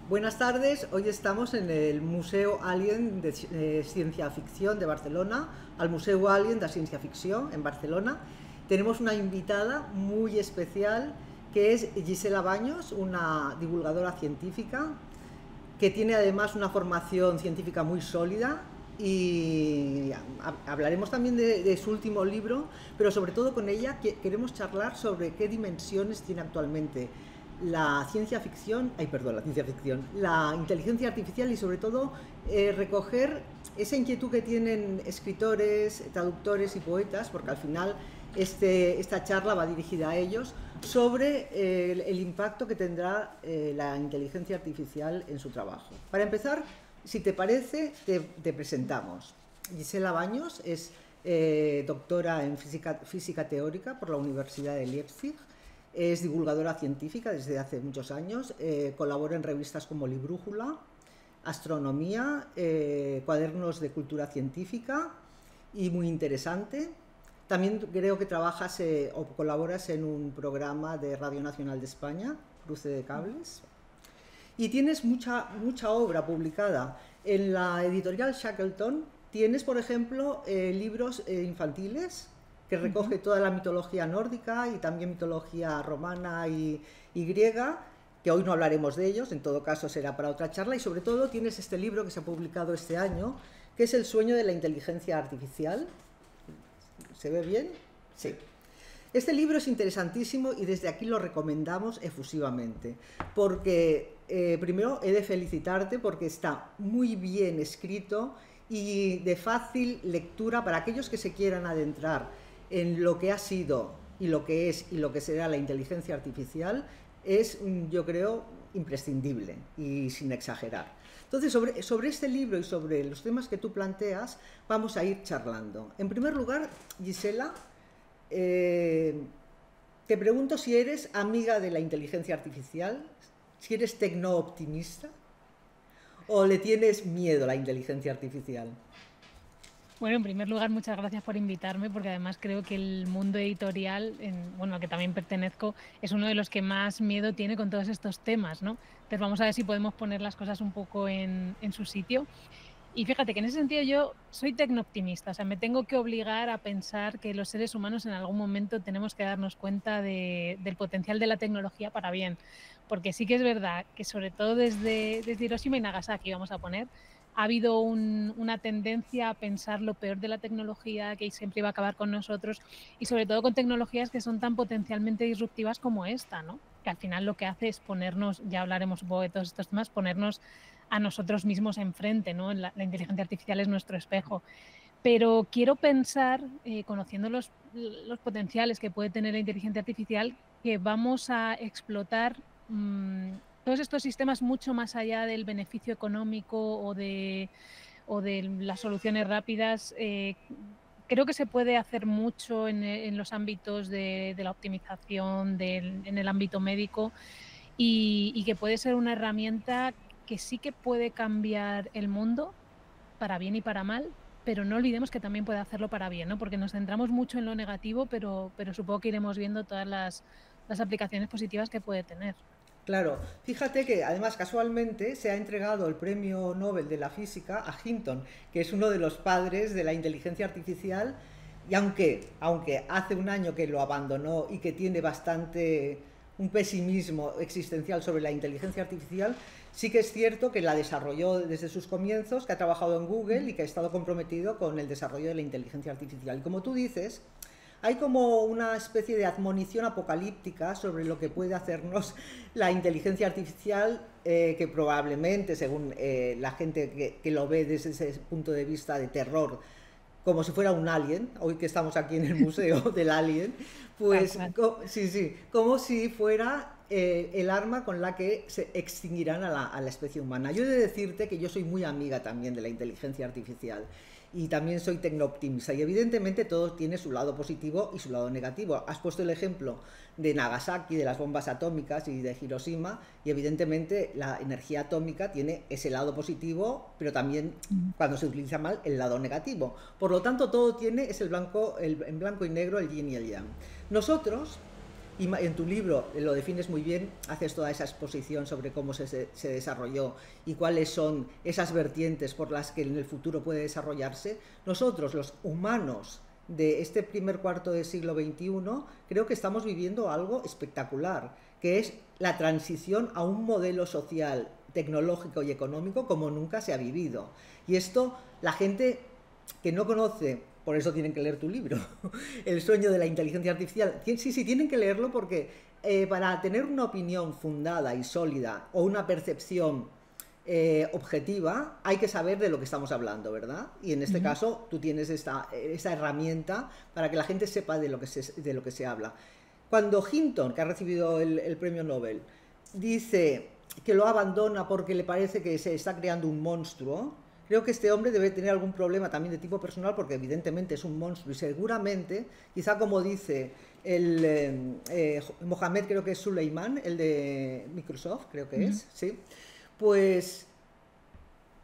Buenas tardes, hoy estamos en el Museo Alien de Ciencia Ficción de Barcelona, al Museu Alien de Ciencia Ficción en Barcelona. Tenemos una invitada muy especial que es Gisela Baños, una divulgadora científica que tiene además una formación científica muy sólida y hablaremos también de su último libro, pero sobre todo con ella queremos charlar sobre qué dimensiones tiene actualmente la ciencia ficción, la inteligencia artificial y sobre todo recoger esa inquietud que tienen escritores, traductores y poetas, porque al final esta charla va dirigida a ellos, sobre el impacto que tendrá la inteligencia artificial en su trabajo. Para empezar, si te parece, te presentamos. Gisela Baños es doctora en física teórica por la Universidad de Leipzig. Es divulgadora científica desde hace muchos años, colabora en revistas como Librújula, Astronomía, cuadernos de cultura científica y muy interesante. También creo que trabajas o colaboras en un programa de Radio Nacional de España, Cruce de Cables. Y tienes mucha obra publicada. En la editorial Shackleton tienes, por ejemplo, libros infantiles que recoge toda la mitología nórdica y también mitología romana y griega, que hoy no hablaremos de ellos, en todo caso será para otra charla, y sobre todo tienes este libro que se ha publicado este año, que es El sueño de la inteligencia artificial. ¿Se ve bien? Sí. Este libro es interesantísimo y desde aquí lo recomendamos efusivamente, porque primero he de felicitarte porque está muy bien escrito y de fácil lectura para aquellos que se quieran adentrar en lo que ha sido y lo que es y lo que será la inteligencia artificial. Es, yo creo, imprescindible y sin exagerar. Entonces, sobre este libro y sobre los temas que tú planteas, vamos a ir charlando. En primer lugar, Gisela, te pregunto si eres amiga de la inteligencia artificial, si eres tecno-optimista o le tienes miedo a la inteligencia artificial. Bueno, en primer lugar, muchas gracias por invitarme, porque además creo que el mundo editorial, al que también pertenezco, es uno de los que más miedo tiene con todos estos temas, ¿no? Entonces vamos a ver si podemos poner las cosas un poco en su sitio. Y fíjate que en ese sentido yo soy tecnooptimista, o sea, me tengo que obligar a pensar que los seres humanos en algún momento tenemos que darnos cuenta del potencial de la tecnología para bien, porque sí que es verdad que sobre todo desde Hiroshima y Nagasaki, vamos a poner, ha habido una tendencia a pensar lo peor de la tecnología, que siempre iba a acabar con nosotros, y sobre todo con tecnologías que son tan potencialmente disruptivas como esta, ¿no? Que al final lo que hace es ponernos, ya hablaremos un poco de todos estos temas, ponernos a nosotros mismos enfrente, ¿no? La inteligencia artificial es nuestro espejo. Pero quiero pensar, conociendo los potenciales que puede tener la inteligencia artificial, que vamos a explotar todos estos sistemas mucho más allá del beneficio económico o de las soluciones rápidas. Creo que se puede hacer mucho en los ámbitos de la optimización, en el ámbito médico, y que puede ser una herramienta que sí que puede cambiar el mundo para bien y para mal, pero no olvidemos que también puede hacerlo para bien, ¿no? Porque nos centramos mucho en lo negativo, pero supongo que iremos viendo todas las aplicaciones positivas que puede tener. Claro, fíjate que además casualmente se ha entregado el premio Nobel de la Física a Hinton, que es uno de los padres de la inteligencia artificial, y aunque hace un año que lo abandonó y que tiene bastante un pesimismo existencial sobre la inteligencia artificial, sí que es cierto que la desarrolló desde sus comienzos, que ha trabajado en Google y que ha estado comprometido con el desarrollo de la inteligencia artificial. Y como tú dices, hay como una especie de admonición apocalíptica sobre lo que puede hacernos la inteligencia artificial, que probablemente, según la gente que lo ve desde ese punto de vista de terror, como si fuera un alien, hoy que estamos aquí en el Museo del Alien, Tal pues cual. sí, como si fuera el arma con la que se extinguirán a la especie humana. Yo he de decirte que yo soy muy amiga también de la inteligencia artificial y también soy tecnooptimista y evidentemente todo tiene su lado positivo y su lado negativo. Has puesto el ejemplo de Nagasaki, de las bombas atómicas y de Hiroshima, y evidentemente la energía atómica tiene ese lado positivo, pero también cuando se utiliza mal el lado negativo. Por lo tanto todo tiene, es en blanco y negro, el yin y el yang. Nosotros Y en tu libro lo defines muy bien, haces toda esa exposición sobre cómo se desarrolló y cuáles son esas vertientes por las que en el futuro puede desarrollarse. Nosotros, los humanos de este primer cuarto del siglo XXI, creo que estamos viviendo algo espectacular, que es la transición a un modelo social, tecnológico y económico como nunca se ha vivido. Y esto, la gente que no conoce, por eso tienen que leer tu libro, El sueño de la inteligencia artificial. Sí, tienen que leerlo porque para tener una opinión fundada y sólida o una percepción objetiva, hay que saber de lo que estamos hablando, ¿verdad? Y en este caso tú tienes esta herramienta para que la gente sepa de lo que se habla. Cuando Hinton, que ha recibido el premio Nobel, dice que lo abandona porque le parece que se está creando un monstruo, creo que este hombre debe tener algún problema también de tipo personal, porque evidentemente es un monstruo y seguramente, quizá como dice Mohamed, creo que es Suleiman, el de Microsoft, creo que es, sí, pues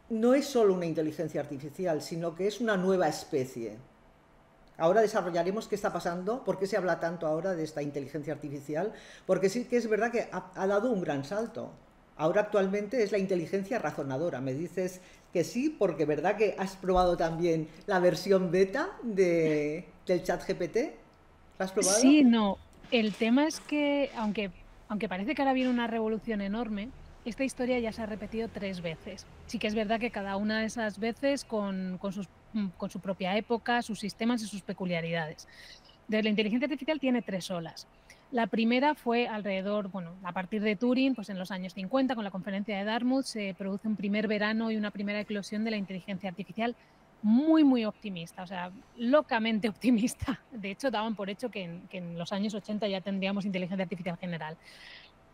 no es solo una inteligencia artificial, sino que es una nueva especie. Ahora desarrollaremos qué está pasando, por qué se habla tanto ahora de esta inteligencia artificial, porque sí que es verdad que ha dado un gran salto. Ahora actualmente es la inteligencia razonadora. Me dices que sí, porque verdad que has probado también la versión beta del chat GPT. ¿La has probado? Sí, no. El tema es que, aunque parece que ahora viene una revolución enorme, esta historia ya se ha repetido 3 veces. Sí que es verdad que cada una de esas veces con su propia época, sus sistemas y sus peculiaridades. De la inteligencia artificial tiene 3 olas. La primera fue alrededor, bueno, a partir de Turing, pues en los años 50, con la conferencia de Dartmouth, se produce un primer verano y una primera eclosión de la inteligencia artificial muy, muy optimista, o sea, locamente optimista. De hecho, daban por hecho que en los años 80 ya tendríamos inteligencia artificial general.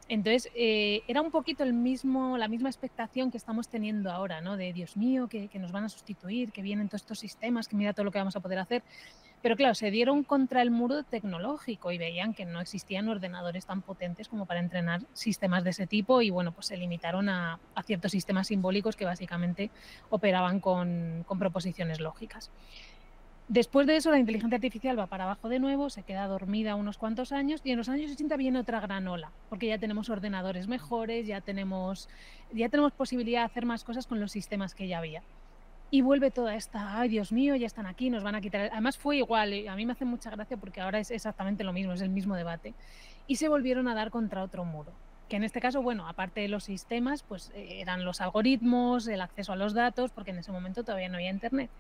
Entonces, era un poquito la misma expectación que estamos teniendo ahora, ¿no? De Dios mío, que nos van a sustituir, que vienen todos estos sistemas, que mira todo lo que vamos a poder hacer. Pero claro, se dieron contra el muro tecnológico y veían que no existían ordenadores tan potentes como para entrenar sistemas de ese tipo y bueno, pues se limitaron a ciertos sistemas simbólicos que básicamente operaban con proposiciones lógicas. Después de eso, la inteligencia artificial va para abajo de nuevo, se queda dormida unos cuantos años y en los años 80 viene otra gran ola, porque ya tenemos ordenadores mejores, ya tenemos posibilidad de hacer más cosas con los sistemas que ya había. Y vuelve toda esta, ay Dios mío, ya están aquí, nos van a quitar. Además fue igual, a mí me hace mucha gracia porque ahora es exactamente lo mismo, es el mismo debate. Y se volvieron a dar contra otro muro, que en este caso, bueno, aparte de los sistemas, pues eran los algoritmos, el acceso a los datos, porque en ese momento todavía no había internet.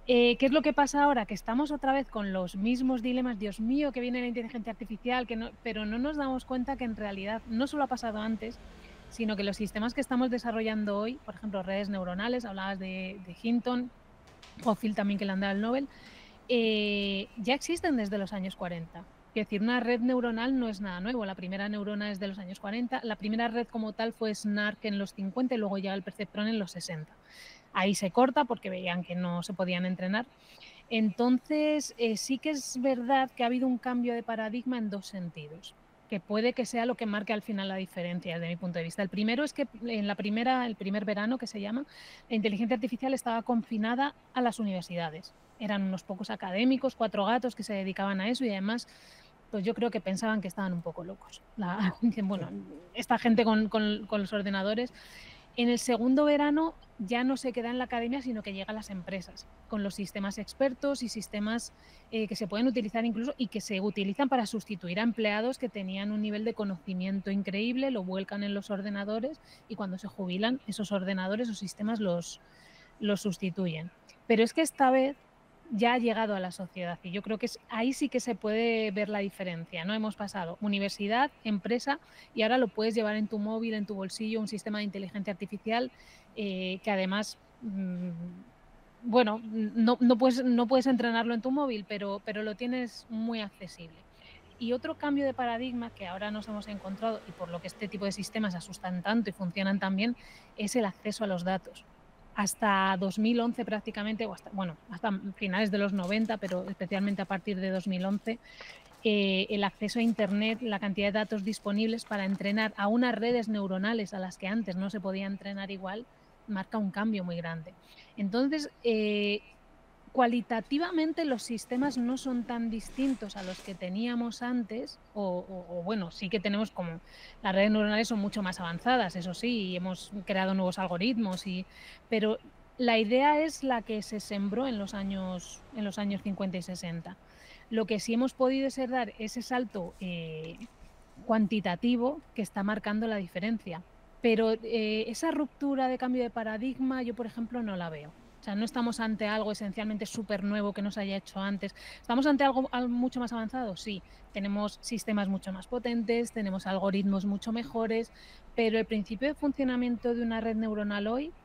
¿Qué es lo que pasa ahora? Que estamos otra vez con los mismos dilemas, Dios mío, que viene la inteligencia artificial, pero no nos damos cuenta que en realidad no solo ha pasado antes, sino que los sistemas que estamos desarrollando hoy, por ejemplo, redes neuronales, hablabas de Hinton, o Phil también que le han dado el Nobel, ya existen desde los años 40. Es decir, una red neuronal no es nada nuevo. La primera neurona es de los años 40. La primera red como tal fue SNARK en los 50 y luego ya el perceptrón en los 60. Ahí se corta porque veían que no se podían entrenar. Entonces, sí que es verdad que ha habido un cambio de paradigma en 2 sentidos, que puede que sea lo que marque al final la diferencia desde mi punto de vista. El primero es que en el primer verano que se llama, la inteligencia artificial estaba confinada a las universidades. Eran unos pocos académicos, 4 gatos que se dedicaban a eso y además pues yo creo que pensaban que estaban un poco locos. Bueno, esta gente con los ordenadores. En el segundo verano ya no se queda en la academia, sino que llega a las empresas, con los sistemas expertos y sistemas que se pueden utilizar incluso y que se utilizan para sustituir a empleados que tenían un nivel de conocimiento increíble, lo vuelcan en los ordenadores y cuando se jubilan, esos ordenadores o sistemas los sustituyen. Pero es que esta vez ya ha llegado a la sociedad y yo creo que ahí sí que se puede ver la diferencia, ¿no? Hemos pasado universidad, empresa y ahora lo puedes llevar en tu móvil, en tu bolsillo, un sistema de inteligencia artificial que además, bueno, no puedes entrenarlo en tu móvil, pero lo tienes muy accesible. Y otro cambio de paradigma que ahora nos hemos encontrado y por lo que este tipo de sistemas asustan tanto y funcionan tan bien es el acceso a los datos. Hasta 2011 prácticamente, o hasta finales de los 90, pero especialmente a partir de 2011, el acceso a Internet, la cantidad de datos disponibles para entrenar a unas redes neuronales a las que antes no se podía entrenar igual, marca un cambio muy grande. Entonces, cualitativamente los sistemas no son tan distintos a los que teníamos antes, o bueno, sí que tenemos como las redes neuronales son mucho más avanzadas, eso sí, y hemos creado nuevos algoritmos, pero la idea es la que se sembró en los años 50 y 60. Lo que sí hemos podido es dar ese salto cuantitativo que está marcando la diferencia. Pero esa ruptura de cambio de paradigma, yo, por ejemplo, no la veo. O sea, no estamos ante algo esencialmente súper nuevo que no se haya hecho antes. ¿Estamos ante algo mucho más avanzado? Sí. Tenemos sistemas mucho más potentes, tenemos algoritmos mucho mejores, pero el principio de funcionamiento de una red neuronal hoy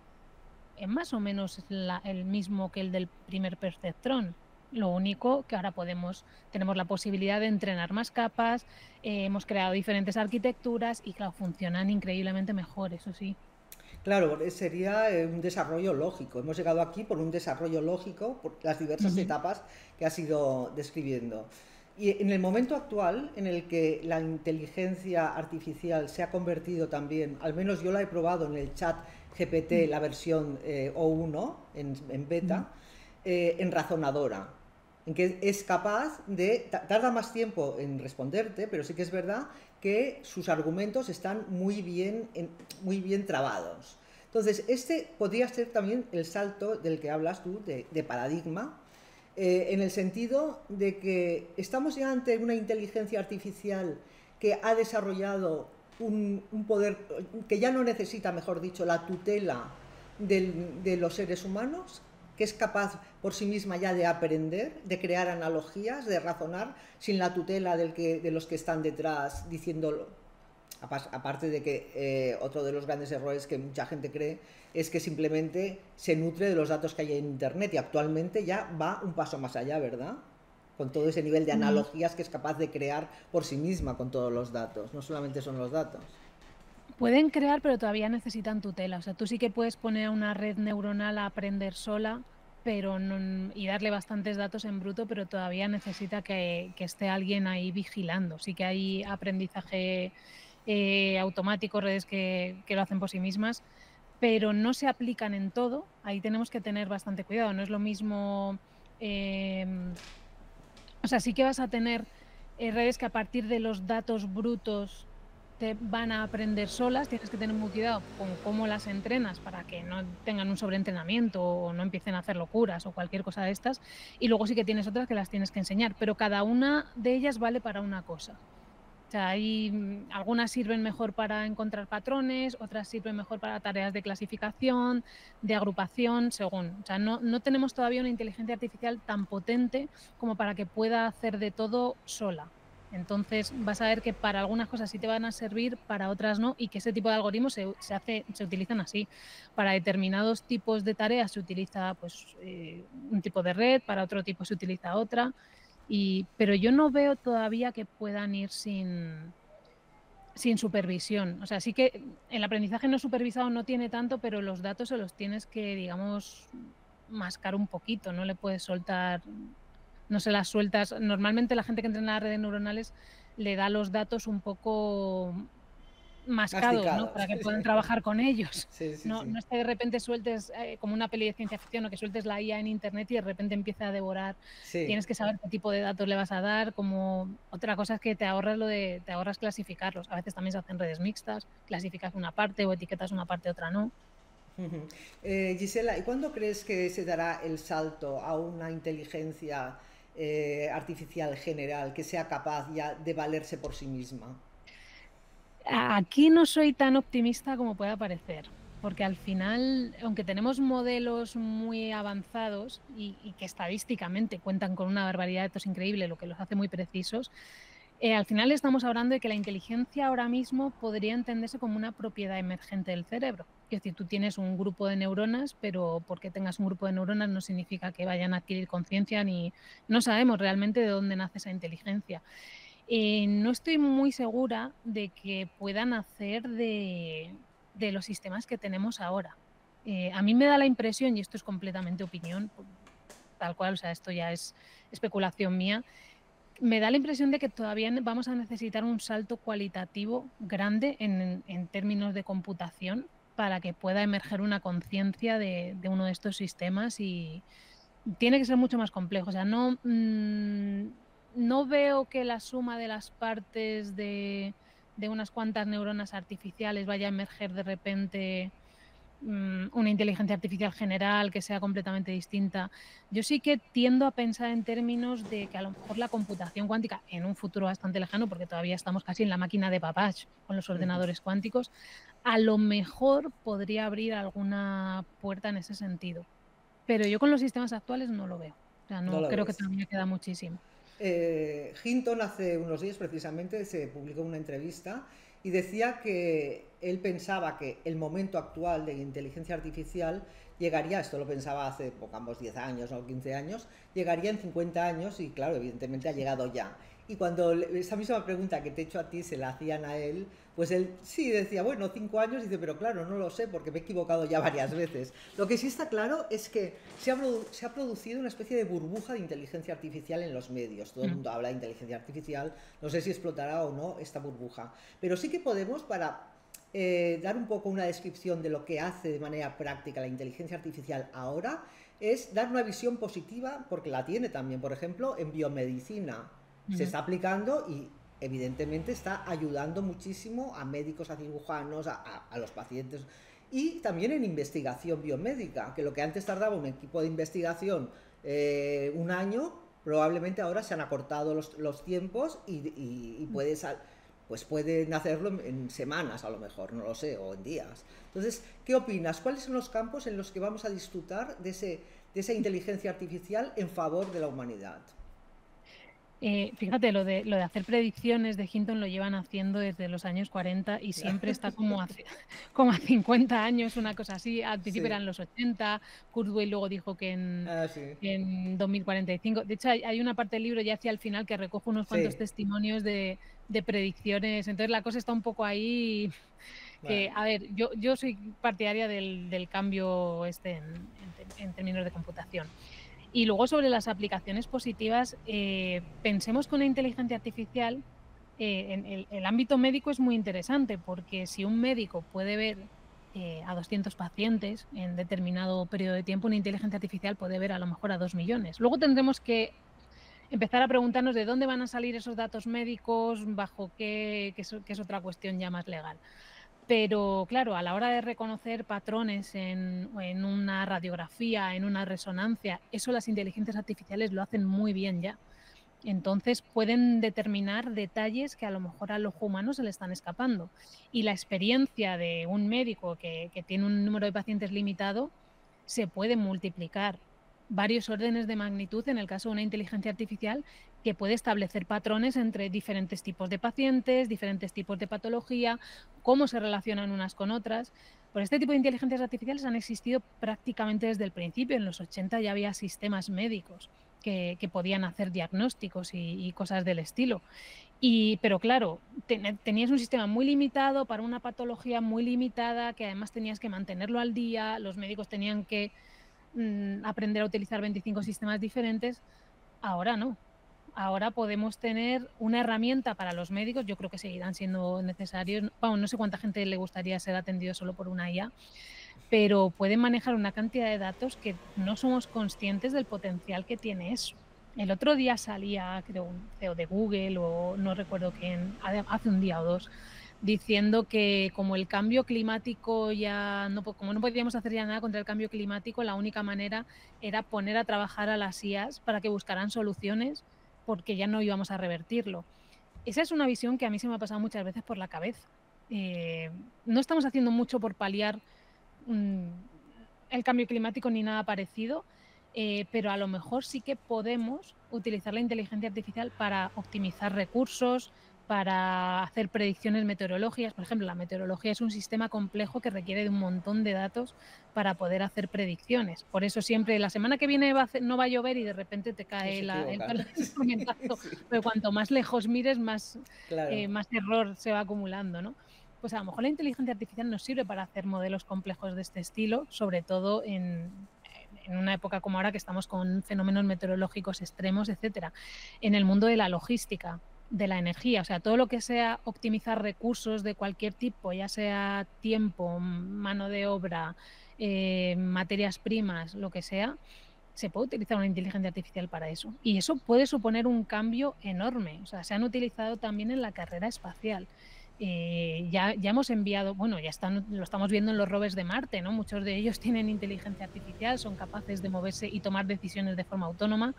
es más o menos el mismo que el del primer perceptrón. Lo único que ahora tenemos la posibilidad de entrenar más capas, hemos creado diferentes arquitecturas y, claro, funcionan increíblemente mejor, eso sí. Claro, sería un desarrollo lógico. Hemos llegado aquí por un desarrollo lógico, por las diversas Ujú. etapas que has ido describiendo. Y en el momento actual, en el que la inteligencia artificial se ha convertido también, al menos yo la he probado en el chat GPT, Mm, la versión O1 en ujú. beta, en razonadora, en que es capaz de, tarda más tiempo en responderte, pero sí que es verdad que sus argumentos están muy bien trabados. Entonces, este podría ser también el salto del que hablas tú, de paradigma, en el sentido de que estamos ya ante una inteligencia artificial que ha desarrollado un poder que ya no necesita, mejor dicho, la tutela de los seres humanos, que es capaz por sí misma ya de aprender, de crear analogías, de razonar sin la tutela de los que están detrás diciéndolo. Aparte de que otro de los grandes errores que mucha gente cree es que simplemente se nutre de los datos que hay en Internet y actualmente ya va un paso más allá, ¿verdad? Con todo ese nivel de Mm, analogías que es capaz de crear por sí misma con todos los datos, no solamente son los datos. Pueden crear, pero todavía necesitan tutela. O sea, tú sí que puedes poner a una red neuronal a aprender sola, pero y darle bastantes datos en bruto, pero todavía necesita que esté alguien ahí vigilando. Sí que hay aprendizaje automático, redes que lo hacen por sí mismas, pero no se aplican en todo. Ahí tenemos que tener bastante cuidado. No es lo mismo. em, o sea, sí que vas a tener redes que a partir de los datos brutos te van a aprender solas. Tienes que tener muy cuidado con cómo las entrenas para que no tengan un sobreentrenamiento o no empiecen a hacer locuras o cualquier cosa de estas. Y luego sí que tienes otras que las tienes que enseñar, pero cada una de ellas vale para una cosa. O sea, algunas sirven mejor para encontrar patrones, otras sirven mejor para tareas de clasificación, de agrupación, según. O sea, no tenemos todavía una inteligencia artificial tan potente como para que pueda hacer de todo sola. Entonces, vas a ver que para algunas cosas sí te van a servir, para otras no, y que ese tipo de algoritmos se utilizan así. Para determinados tipos de tareas se utiliza pues, un tipo de red, para otro tipo se utiliza otra. Pero yo no veo todavía que puedan ir sin supervisión. O sea, sí que el aprendizaje no supervisado no tiene tanto, pero los datos se los tienes que, digamos, mascar un poquito, no le puedes soltar, no se las sueltas. Normalmente la gente que entrena las redes neuronales le da los datos un poco mascados, ¿no? Masticados. Para que puedan trabajar con ellos. Sí, sí, No, sí. no es que de repente sueltes como una peli de ciencia ficción o que sueltes la IA en internet y de repente empieza a devorar. Sí. Tienes que saber qué tipo de datos le vas a dar, como otra cosa es que te ahorras clasificarlos. A veces también se hacen redes mixtas, clasificas una parte o etiquetas una parte, otra no. Ujú. Gisela, ¿y cuándo crees que se dará el salto a una inteligencia artificial general que sea capaz ya de valerse por sí misma? Aquí no soy tan optimista como pueda parecer, porque al final, aunque tenemos modelos muy avanzados y que estadísticamente cuentan con una barbaridad de datos increíble, lo que los hace muy precisos, al final estamos hablando de que la inteligencia ahora mismo podría entenderse como una propiedad emergente del cerebro. Es decir, tú tienes un grupo de neuronas, pero porque tengas un grupo de neuronas no significa que vayan a adquirir conciencia ni no sabemos realmente de dónde nace esa inteligencia. No estoy muy segura de que puedan hacer de los sistemas que tenemos ahora. A mí me da la impresión, y esto es completamente opinión, tal cual, o sea, esto ya es especulación mía, me da la impresión de que todavía vamos a necesitar un salto cualitativo grande en términos de computación para que pueda emerger una conciencia de uno de estos sistemas tiene que ser mucho más complejo. O sea, no veo que la suma de las partes de unas cuantas neuronas artificiales vaya a emerger de repente una inteligencia artificial general que sea completamente distinta. Yo sí que tiendo a pensar en términos de que a lo mejor la computación cuántica en un futuro bastante lejano, porque todavía estamos casi en la máquina de Babbage con los Ujú. ordenadores cuánticos, a lo mejor podría abrir alguna puerta en ese sentido. Pero yo con los sistemas actuales no lo veo. O sea, No no lo creo que ves. todavía queda muchísimo. Hinton hace unos días precisamente se publicó una entrevista y decía que él pensaba que el momento actual de inteligencia artificial llegaría, esto lo pensaba hace, pongamos, 10 años o 15 años, llegaría en 50 años y claro, evidentemente ha llegado ya. Y cuando esa misma pregunta que te he hecho a ti se la hacían a él, pues él sí decía, bueno, 5 años, dice, pero claro, no lo sé porque me he equivocado ya varias veces. Lo que sí está claro es que se ha producido una especie de burbuja de inteligencia artificial en los medios. Todo el Mm. mundo habla de inteligencia artificial, no sé si explotará o no esta burbuja. Pero sí que podemos, para dar un poco una descripción de lo que hace de manera práctica la inteligencia artificial ahora, es dar una visión positiva, porque la tiene también, por ejemplo, en biomedicina. Se Ujú. está aplicando y evidentemente está ayudando muchísimo a médicos, a cirujanos, a los pacientes. Y también en investigación biomédica, que lo que antes tardaba un equipo de investigación un año, probablemente ahora se han acortado los tiempos y pues pueden hacerlo en semanas a lo mejor, no lo sé, o en días. Entonces, ¿qué opinas? ¿Cuáles son los campos en los que vamos a disfrutar de esa inteligencia artificial en favor de la humanidad? Fíjate, lo de hacer predicciones de Hinton lo llevan haciendo desde los años 40 y siempre está como como a 50 años, una cosa así. Al principio Sí, eran los 80, Kurzweil luego dijo que sí, en 2045. De hecho, hay una parte del libro ya hacia el final que recoge unos cuantos sí, testimonios de predicciones. Entonces la cosa está un poco ahí que, bueno, a ver, yo soy partidaria del cambio en términos de computación. Y luego sobre las aplicaciones positivas, pensemos que una inteligencia artificial, en el ámbito médico es muy interesante, porque si un médico puede ver, a 200 pacientes en determinado periodo de tiempo, una inteligencia artificial puede ver a lo mejor a 2 millones. Luego tendremos que empezar a preguntarnos de dónde van a salir esos datos médicos, bajo qué, que es otra cuestión ya más legal. Pero claro, a la hora de reconocer patrones en una radiografía, en una resonancia, eso las inteligencias artificiales lo hacen muy bien ya. Entonces pueden determinar detalles que a lo mejor al ojo humano se le están escapando. Y la experiencia de un médico que tiene un número de pacientes limitado se puede multiplicar varios órdenes de magnitud en el caso de una inteligencia artificial que puede establecer patrones entre diferentes tipos de pacientes, diferentes tipos de patología, cómo se relacionan unas con otras. Por este tipo de inteligencias artificiales han existido prácticamente desde el principio. En los 80 ya había sistemas médicos que podían hacer diagnósticos y cosas del estilo. Pero claro, tenías un sistema muy limitado para una patología muy limitada, que además tenías que mantenerlo al día, los médicos tenían que aprender a utilizar 25 sistemas diferentes. Ahora no. Ahora podemos tener una herramienta para los médicos, yo creo que seguirán siendo necesarios. Vamos, no sé cuánta gente le gustaría ser atendido solo por una IA, pero pueden manejar una cantidad de datos que no somos conscientes del potencial que tiene eso. El otro día salía, creo, un CEO de Google o no recuerdo quién, hace un día o dos, diciendo que como el cambio climático ya no, como no podíamos hacer ya nada contra el cambio climático, la única manera era poner a trabajar a las IAs para que buscaran soluciones porque ya no íbamos a revertirlo. Esa es una visión que a mí se me ha pasado muchas veces por la cabeza. No estamos haciendo mucho por paliar mm, el cambio climático ni nada parecido, pero a lo mejor sí que podemos utilizar la inteligencia artificial para optimizar recursos, para hacer predicciones meteorológicas. Por ejemplo, la meteorología es un sistema complejo que requiere de un montón de datos para poder hacer predicciones. Por eso siempre la semana que viene no va a llover y de repente te cae se equivocan. el tormentazo, Sí, pero cuanto más lejos mires, claro. más error se va acumulando, ¿no? Pues a lo mejor la inteligencia artificial nos sirve para hacer modelos complejos de este estilo, sobre todo en una época como ahora que estamos con fenómenos meteorológicos extremos, etcétera. En el mundo de la logística, de la energía, o sea, todo lo que sea optimizar recursos de cualquier tipo, ya sea tiempo, mano de obra, materias primas, lo que sea, se puede utilizar una inteligencia artificial para eso. Y eso puede suponer un cambio enorme. O sea, se han utilizado también en la carrera espacial. Ya hemos enviado, bueno, lo estamos viendo en los rovers de Marte, ¿no? Muchos de ellos tienen inteligencia artificial, son capaces de moverse y tomar decisiones de forma autónoma.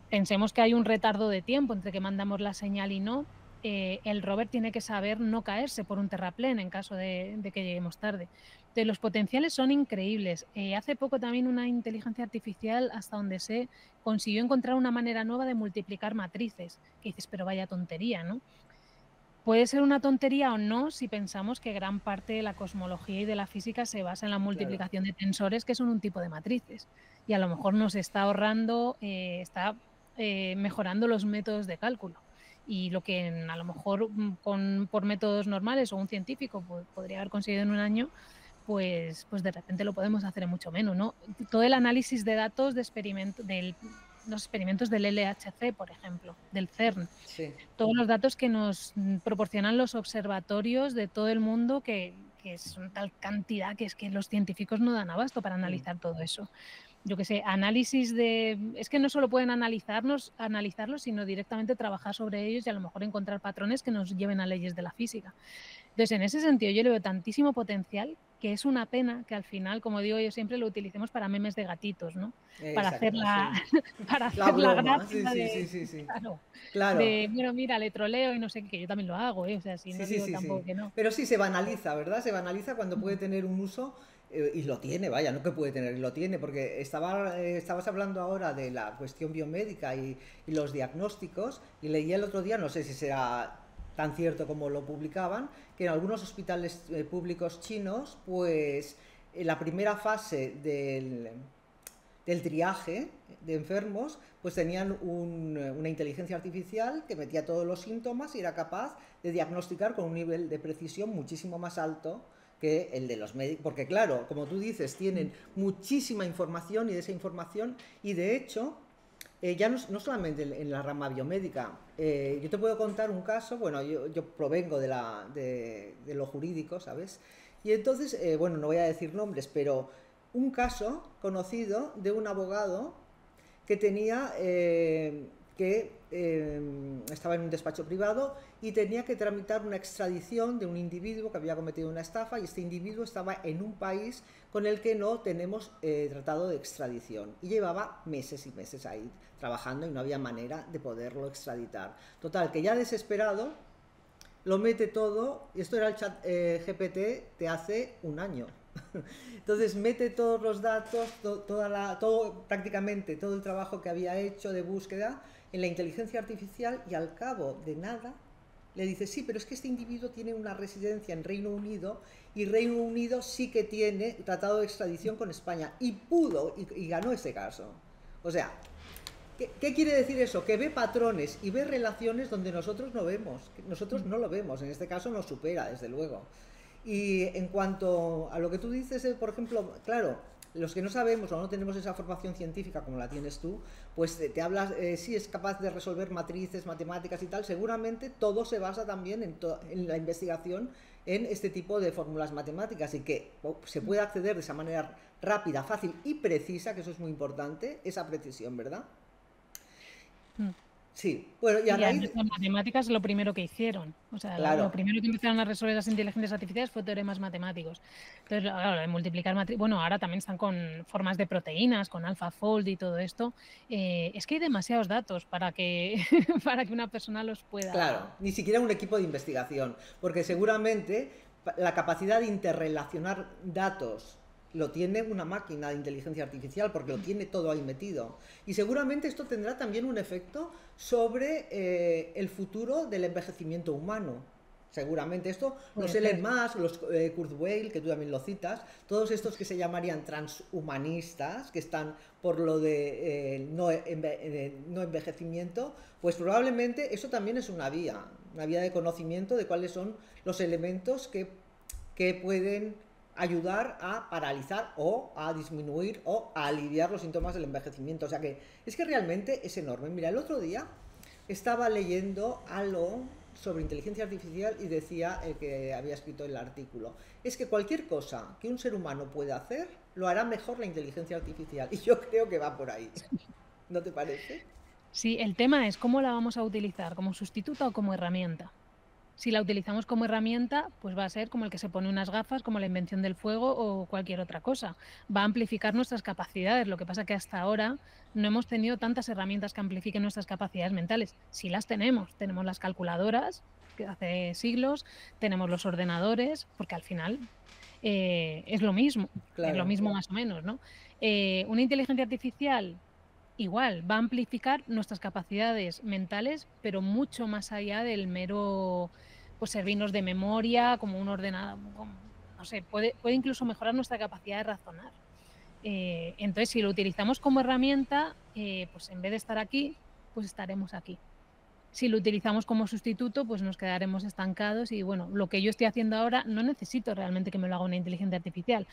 Pensemos que hay un retardo de tiempo entre que mandamos la señal y no. El rover tiene que saber no caerse por un terraplén en caso de que lleguemos tarde. Entonces, los potenciales son increíbles. Hace poco también una inteligencia artificial, hasta donde sé, consiguió encontrar una manera nueva de multiplicar matrices. Que dices, pero vaya tontería, ¿no? Puede ser una tontería o no si pensamos que gran parte de la cosmología y de la física se basa en la Claro. multiplicación de tensores, que son un tipo de matrices. Y a lo mejor nos está ahorrando, está mejorando los métodos de cálculo. Y lo que a lo mejor por métodos normales o un científico podría haber conseguido en un año, pues de repente lo podemos hacer en mucho menos, ¿no? Todo el análisis de datos de los experimentos del LHC, por ejemplo, del CERN, Sí. todos los datos que nos proporcionan los observatorios de todo el mundo, que son tal cantidad que es que los científicos no dan abasto para Mm. analizar todo eso. Yo qué sé, es que no solo pueden analizarlos, sino directamente trabajar sobre ellos y a lo mejor encontrar patrones que nos lleven a leyes de la física. Entonces, en ese sentido, yo le veo tantísimo potencial que es una pena que al final, como digo yo siempre, lo utilicemos para memes de gatitos, ¿no? Para hacer Exacto, la, sí. para La hacer la broma, sí, gracia sí, de, sí, sí, sí. claro, Claro, bueno, mira, le troleo y no sé qué, que yo también lo hago, ¿eh? O sea, si sí, no sí, digo sí, tampoco sí. que no. Pero sí se banaliza, ¿verdad? Se banaliza cuando puede Mm, tener un uso, y lo tiene, vaya, no que puede tener, lo tiene, porque estabas hablando ahora de la cuestión biomédica y los diagnósticos, y leí el otro día, no sé si será tan cierto como lo publicaban, que en algunos hospitales públicos chinos, pues la primera fase del triaje de enfermos, pues tenían una inteligencia artificial que metía todos los síntomas y era capaz de diagnosticar con un nivel de precisión muchísimo más alto que el de los médicos, porque claro, como tú dices, tienen mm, muchísima información y de esa información, y de hecho, ya no solamente en la rama biomédica, yo te puedo contar un caso, bueno, yo provengo de lo jurídico, ¿sabes? Y entonces, bueno, no voy a decir nombres, pero un caso conocido de un abogado que tenía estaba en un despacho privado y tenía que tramitar una extradición de un individuo que había cometido una estafa, y este individuo estaba en un país con el que no tenemos tratado de extradición, y llevaba meses y meses ahí trabajando y no había manera de poderlo extraditar. Total, que ya desesperado lo mete todo, y esto era el chat GPT de hace un año. Entonces mete todos los datos, prácticamente todo el trabajo que había hecho de búsqueda en la inteligencia artificial, y al cabo de nada le dice, sí, pero es que este individuo tiene una residencia en Reino Unido, y Reino Unido sí que tiene tratado de extradición con España, y pudo, y ganó ese caso. O sea, ¿qué quiere decir eso? Que ve patrones y ve relaciones donde nosotros no vemos, nosotros mm, no lo vemos, en este caso nos supera, desde luego. Y en cuanto a lo que tú dices, por ejemplo, claro, los que no sabemos o no tenemos esa formación científica como la tienes tú, pues te hablas, sí es capaz de resolver matrices, matemáticas y tal, seguramente todo se basa también en la investigación en este tipo de fórmulas matemáticas, y que se puede acceder de esa manera rápida, fácil y precisa, que eso es muy importante, esa precisión, ¿verdad? mm. Sí, bueno, y a Y raíz además de... las matemáticas lo primero que hicieron. O sea, lo Claro, primero que empezaron a resolver las inteligencias artificiales fue teoremas matemáticos. Entonces, claro, lo de multiplicar matrices. Bueno, ahora también están con formas de proteínas, con AlphaFold y todo esto. Es que hay demasiados datos para que, para que una persona los claro, pueda. ni siquiera un equipo de investigación, porque seguramente la capacidad de interrelacionar datos lo tiene una máquina de inteligencia artificial, porque lo tiene todo ahí metido. Y seguramente esto tendrá también un efecto sobre el futuro del envejecimiento humano. Seguramente esto, los Puede Elon ser. Musk, los Kurzweil, que tú también lo citas, todos estos que se llamarían transhumanistas, que están por lo de no envejecimiento, pues probablemente eso también es una vía de conocimiento de cuáles son los elementos que pueden ayudar a paralizar o a disminuir o a aliviar los síntomas del envejecimiento. O sea que es que realmente es enorme. Mira, el otro día estaba leyendo algo sobre inteligencia artificial y decía el que había escrito el artículo, es que cualquier cosa que un ser humano pueda hacer, lo hará mejor la inteligencia artificial. Y yo creo que va por ahí. ¿No te parece? Sí, el tema es cómo la vamos a utilizar, como sustituto o como herramienta. Si la utilizamos como herramienta, pues va a ser como el que se pone unas gafas, como la invención del fuego o cualquier otra cosa. Va a amplificar nuestras capacidades. Lo que pasa que hasta ahora no hemos tenido tantas herramientas que amplifiquen nuestras capacidades mentales. Sí las tenemos. Tenemos las calculadoras, que hace siglos, tenemos los ordenadores, porque al final es lo Claro, mismo más o menos, ¿no? Una inteligencia artificial igual, va a amplificar nuestras capacidades mentales, pero mucho más allá del mero, pues servirnos de memoria, como un ordenador, no sé, puede incluso mejorar nuestra capacidad de razonar. Entonces, si lo utilizamos como herramienta, pues en vez de estar aquí, pues estaremos aquí. Si lo utilizamos como sustituto, pues nos quedaremos estancados y bueno, lo que yo estoy haciendo ahora no necesito realmente que me lo haga una inteligencia artificial.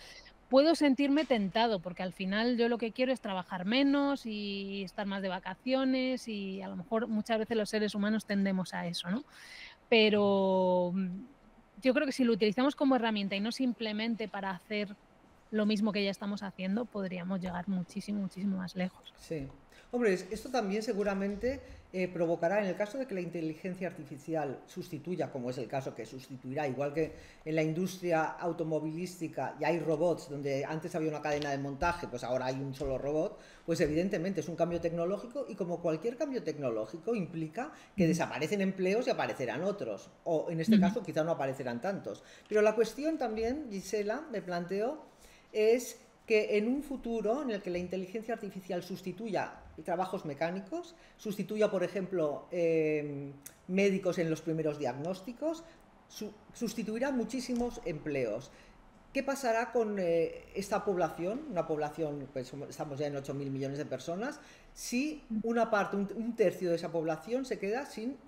Puedo sentirme tentado, porque al final yo lo que quiero es trabajar menos y estar más de vacaciones y a lo mejor muchas veces los seres humanos tendemos a eso, ¿no? Pero yo creo que si lo utilizamos como herramienta y no simplemente para hacer lo mismo que ya estamos haciendo, podríamos llegar muchísimo, muchísimo más lejos. sí. Hombre, esto también seguramente provocará, en el caso de que la inteligencia artificial sustituya, como es el caso que sustituirá, igual que en la industria automovilística ya hay robots, donde antes había una cadena de montaje, pues ahora hay un solo robot, pues evidentemente es un cambio tecnológico y como cualquier cambio tecnológico implica que Ujú, desaparecen empleos y aparecerán otros, o en este ujú. caso quizá no aparecerán tantos. Pero la cuestión también, Gisela, me planteo, es que en un futuro en el que la inteligencia artificial sustituya trabajos mecánicos, sustituya, por ejemplo, médicos en los primeros diagnósticos, sustituirá muchísimos empleos. ¿Qué pasará con esta población? Una población, pues estamos ya en 8.000 millones de personas, si una parte, un tercio de esa población se queda sin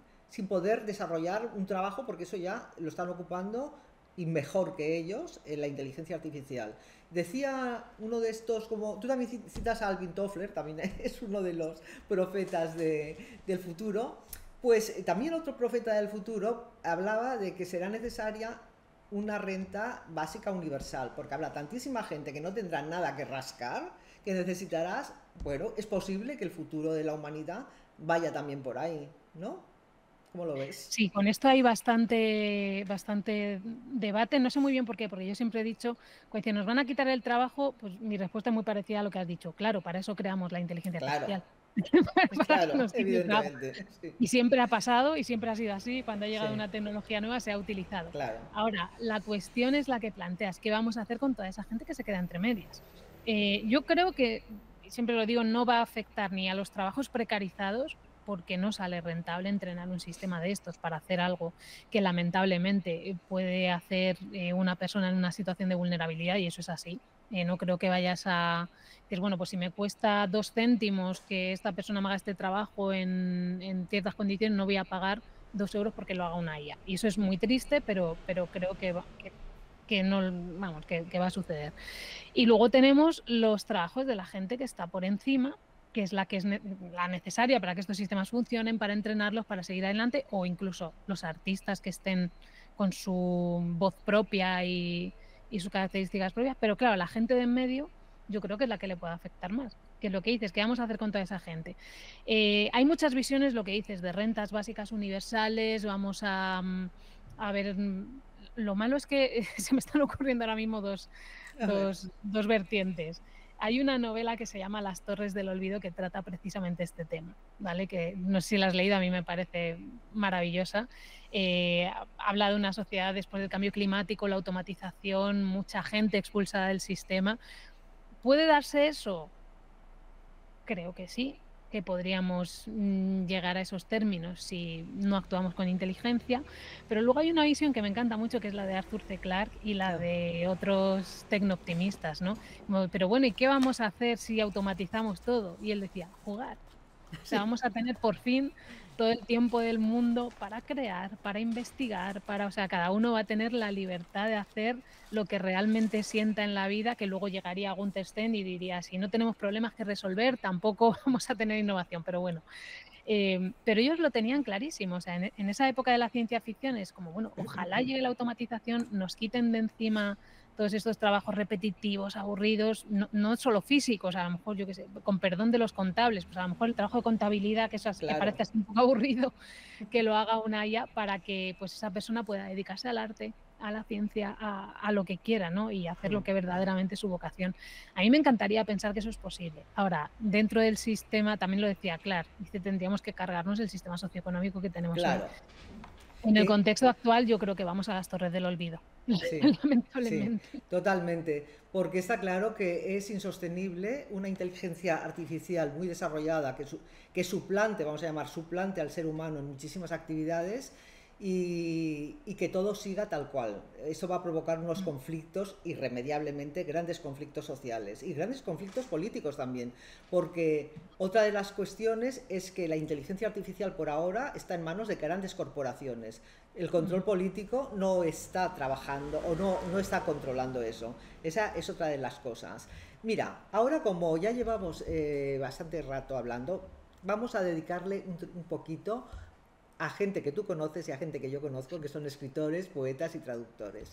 poder desarrollar un trabajo porque eso ya lo están ocupando y mejor que ellos en la inteligencia artificial. Decía uno de estos, como tú también citas a Alvin Toffler, también es uno de los profetas del futuro, pues también otro profeta del futuro hablaba de que será necesaria una renta básica universal, porque habrá tantísima gente que no tendrá nada que rascar, que necesitarás, bueno, es posible que el futuro de la humanidad vaya también por ahí, ¿no? ¿Cómo lo ves? Sí, con esto hay bastante debate. No sé muy bien por qué, porque yo siempre he dicho, cuando dicen, nos van a quitar el trabajo, pues mi respuesta es muy parecida a lo que has dicho. Claro, para eso creamos la inteligencia Claro, artificial, para que claro, nos quite el trabajo. evidentemente, sí, Y siempre ha pasado y siempre ha sido así. Cuando ha llegado sí, una tecnología nueva se ha utilizado. claro. Ahora, la cuestión es la que planteas. ¿Qué vamos a hacer con toda esa gente que se queda entre medias? Yo creo que, y siempre lo digo, no va a afectar ni a los trabajos precarizados, porque no sale rentable entrenar un sistema de estos para hacer algo que lamentablemente puede hacer una persona en una situación de vulnerabilidad y eso es así. No creo que vayas a decir, bueno, pues si me cuesta 2 céntimos que esta persona me haga este trabajo en ciertas condiciones, no voy a pagar 2 euros porque lo haga una IA. Y eso es muy triste, pero creo que no, vamos, que va a suceder. Y luego tenemos los trabajos de la gente que está por encima, que es la que es la necesaria para que estos sistemas funcionen, para entrenarlos, para seguir adelante, o incluso los artistas que estén con su voz propia y sus características propias. Pero claro, la gente de en medio, yo creo que es la que le puede afectar más. Que es lo que dices, ¿qué vamos a hacer con toda esa gente? Hay muchas visiones, lo que dices, de rentas básicas universales, vamos a ver, lo malo es que se me están ocurriendo ahora mismo A ver, dos vertientes. Hay una novela que se llama Las Torres del Olvido que trata precisamente este tema, ¿vale? Que no sé si la has leído, a mí me parece maravillosa. Habla de una sociedad después del cambio climático, la automatización, mucha gente expulsada del sistema. ¿Puede darse eso? Creo que sí, que podríamos llegar a esos términos si no actuamos con inteligencia, pero luego hay una visión que me encanta mucho, que es la de Arthur C. Clarke y la ya. de otros tecnooptimistas, ¿no? Como, pero bueno, ¿y qué vamos a hacer si automatizamos todo? Y él decía, jugar. O sea, vamos a tener por fin todo el tiempo del mundo para crear, para investigar, o sea, cada uno va a tener la libertad de hacer lo que realmente sienta en la vida, que luego llegaría a Gunther Stein y diría, si no tenemos problemas que resolver, tampoco vamos a tener innovación, pero bueno. Pero ellos lo tenían clarísimo. O sea, en esa época de la ciencia ficción es como, bueno, ojalá llegue la automatización, nos quiten de encima todos estos trabajos repetitivos, aburridos, no solo físicos, a lo mejor, yo qué sé, con perdón de los contables, pues a lo mejor el trabajo de contabilidad, que Claro, parece así un poco aburrido, que lo haga una IA para que pues esa persona pueda dedicarse al arte, a la ciencia, a lo que quiera, ¿no? Y hacer lo que verdaderamente es su vocación. A mí me encantaría pensar que eso es posible. Ahora, dentro del sistema, también lo decía Clark, dice, tendríamos que cargarnos el sistema socioeconómico que tenemos hoy. claro. En el Que contexto actual, yo creo que vamos a las torres del olvido, sí, sí, lamentablemente. totalmente. Porque está claro que es insostenible una inteligencia artificial muy desarrollada que suplante, vamos a llamar suplante al ser humano en muchísimas actividades y que todo siga tal cual. Eso va a provocar unos conflictos irremediablemente, grandes conflictos sociales y grandes conflictos políticos también. Porque otra de las cuestiones es que la inteligencia artificial por ahora está en manos de grandes corporaciones. El control político no está trabajando o no está controlando eso. Esa es otra de las cosas. Mira, ahora como ya llevamos bastante rato hablando, vamos a dedicarle un poquito a gente que tú conoces y a gente que yo conozco, que son escritores, poetas y traductores.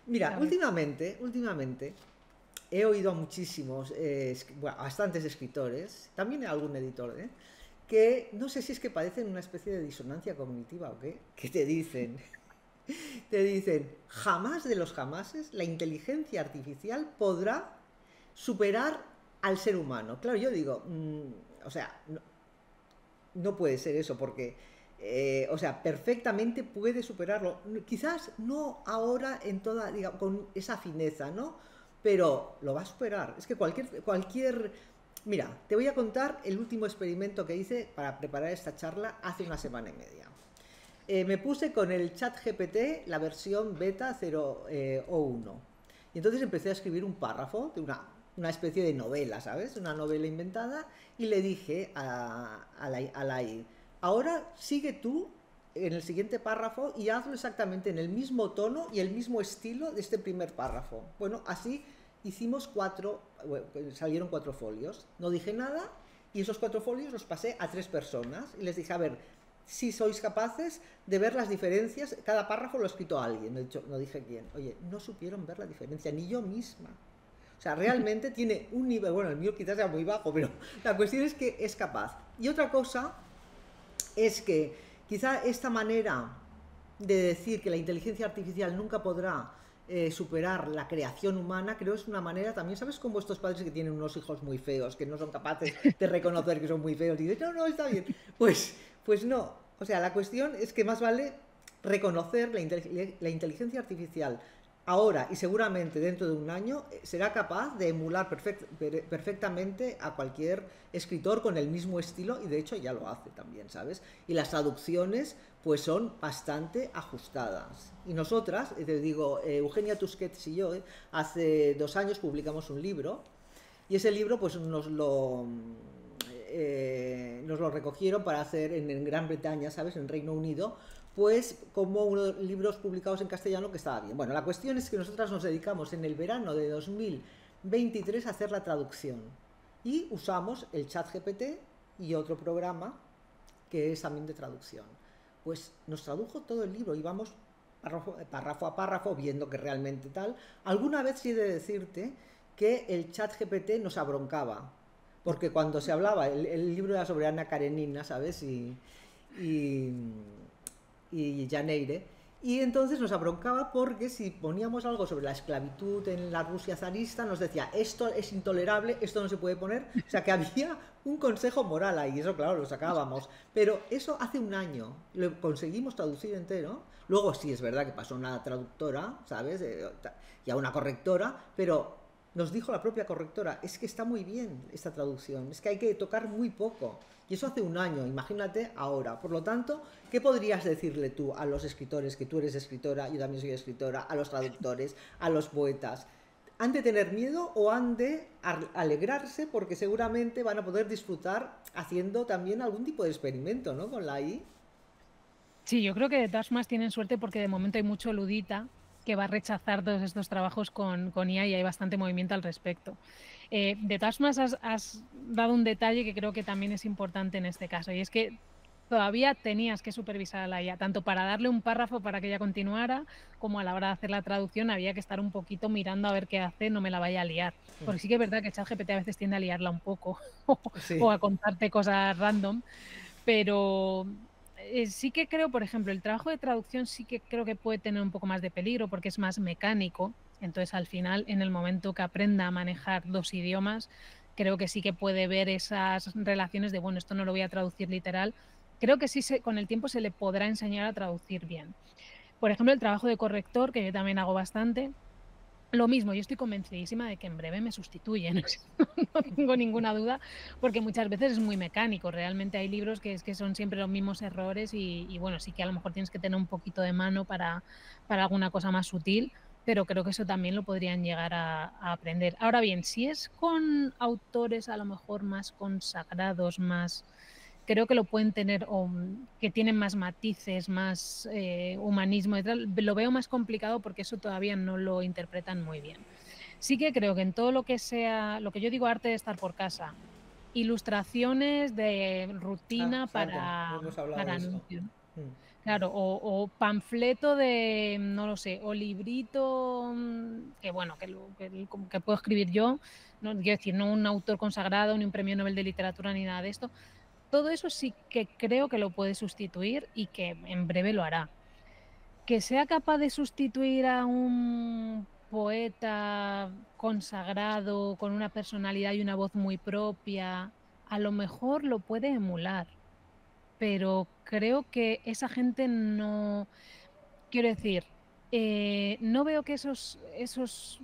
Mira, A ver, últimamente he oído a muchísimos, bueno, bastantes escritores, también a algún editor, que no sé si es que padecen una especie de disonancia cognitiva o qué, que te dicen, jamás de los jamases la inteligencia artificial podrá superar al ser humano. Claro, yo digo, o sea, no puede ser eso, porque, o sea, perfectamente puede superarlo. Quizás no ahora en toda, digamos, con esa fineza, ¿no? Pero lo va a superar. Es que cualquier... Mira, te voy a contar el último experimento que hice para preparar esta charla hace una semana y media. Me puse con el chat GPT la versión beta 0.1 y entonces empecé a escribir un párrafo de una especie de novela, ¿sabes? Una novela inventada y le dije a la AI, ahora sigue tú en el siguiente párrafo y hazlo exactamente en el mismo tono y el mismo estilo de este primer párrafo. Bueno, así hicimos salieron 4 folios. No dije nada y esos 4 folios los pasé a 3 personas y les dije, a ver, si sois capaces de ver las diferencias, cada párrafo lo ha escrito alguien, no dije quién. Oye, no supieron ver la diferencia, ni yo misma. O sea, realmente tiene un nivel, bueno, el mío quizás sea muy bajo, pero la cuestión es que es capaz. Y otra cosa es que quizá esta manera de decir que la inteligencia artificial nunca podrá superar la creación humana, creo es una manera también, ¿sabes? Como estos padres que tienen unos hijos muy feos, que no son capaces de reconocer que son muy feos y dicen, no, no, está bien. Pues no. O sea, la cuestión es que más vale reconocer la inteligencia artificial ahora y seguramente dentro de un año será capaz de emular perfectamente a cualquier escritor con el mismo estilo y de hecho ya lo hace también, ¿sabes? Y las traducciones pues son bastante ajustadas. Y nosotras, te digo, Eugenia Tusquets y yo, hace 2 años publicamos un libro y ese libro pues nos lo recogieron para hacer en Gran Bretaña, ¿sabes? En Reino Unido, pues como unos libros publicados en castellano que estaba bien. Bueno, la cuestión es que nosotras nos dedicamos en el verano de 2023 a hacer la traducción y usamos el chat GPT y otro programa que es también de traducción. Pues nos tradujo todo el libro, íbamos párrafo a párrafo viendo que realmente tal. Alguna vez sí he de decirte que el chat GPT nos abroncaba, porque cuando se hablaba, el libro era sobre Ana Karenina, ¿sabes? Y, y Janeire, y entonces nos abroncaba porque si poníamos algo sobre la esclavitud en la Rusia zarista, nos decía, esto es intolerable, esto no se puede poner, o sea que había un consejo moral ahí, eso claro, lo sacábamos, pero eso hace un año, lo conseguimos traducir entero, luego sí es verdad que pasó una traductora, ¿sabes? Y a una correctora, pero nos dijo la propia correctora, es que está muy bien esta traducción, es que hay que tocar muy poco. Y eso hace un año, imagínate ahora. Por lo tanto, ¿qué podrías decirle tú a los escritores, que tú eres escritora, yo también soy escritora, a los traductores, a los poetas? ¿Han de tener miedo o han de alegrarse porque seguramente van a poder disfrutar haciendo también algún tipo de experimento, ¿no? Con la AI. sí, yo creo que de todas formas tienen suerte porque de momento hay mucho ludita que va a rechazar todos estos trabajos con IA y hay bastante movimiento al respecto. De todas formas, has dado un detalle que creo que también es importante en este caso, y es que todavía tenías que supervisar a la IA, tanto para darle un párrafo para que ella continuara, como a la hora de hacer la traducción había que estar un poquito mirando a ver qué hace, no me la vaya a liar. Porque sí que es verdad que ChatGPT a veces tiende a liarla un poco o Sí. a contarte cosas random, pero sí que creo, por ejemplo, el trabajo de traducción sí que creo que puede tener un poco más de peligro porque es más mecánico. Entonces, al final, en el momento que aprenda a manejar 2 idiomas, creo que sí que puede ver esas relaciones de, bueno, esto no lo voy a traducir literal. Creo que sí con el tiempo se le podrá enseñar a traducir bien. Por ejemplo, el trabajo de corrector, que yo también hago bastante, lo mismo, yo estoy convencidísima de que en breve me sustituyen, o sea, no tengo ninguna duda, porque muchas veces es muy mecánico. Realmente hay libros que es que son siempre los mismos errores y bueno, sí que a lo mejor tienes que tener un poquito de mano para alguna cosa más sutil, pero creo que eso también lo podrían llegar a aprender. Ahora bien, si es con autores a lo mejor más consagrados, más creo que lo pueden tener o que tienen más matices, más humanismo y tal, lo veo más complicado porque eso todavía no lo interpretan muy bien. Sí que creo que en todo lo que sea, lo que yo digo arte de estar por casa, ilustraciones de Ah, rutina exacto, hemos hablado para de eso. anuncios. Claro, o panfleto de, no lo sé, o librito, que bueno, como que puedo escribir yo, no quiero decir, no un autor consagrado, ni un premio Nobel de literatura, ni nada de esto, todo eso sí que creo que lo puede sustituir y que en breve lo hará. Que sea capaz de sustituir a un poeta consagrado, con una personalidad y una voz muy propia, a lo mejor lo puede emular, pero creo que esa gente no, quiero decir, no veo que esos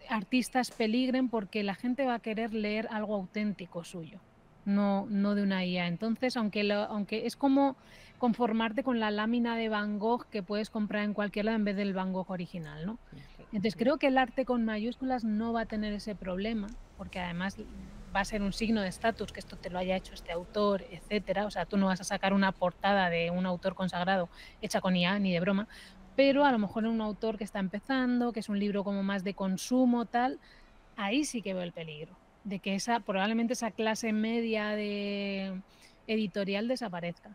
artistas peligren porque la gente va a querer leer algo auténtico suyo, no de una IA. Entonces, aunque es como conformarte con la lámina de Van Gogh que puedes comprar en cualquier lado en vez del Van Gogh original, ¿no? Entonces, creo que el arte con mayúsculas no va a tener ese problema, porque además va a ser un signo de estatus que esto te lo haya hecho este autor, etcétera. O sea, tú no vas a sacar una portada de un autor consagrado hecha con IA, ni de broma, pero a lo mejor en un autor que está empezando, que es un libro como más de consumo, tal, ahí sí que veo el peligro, de que probablemente esa clase media de editorial desaparezca.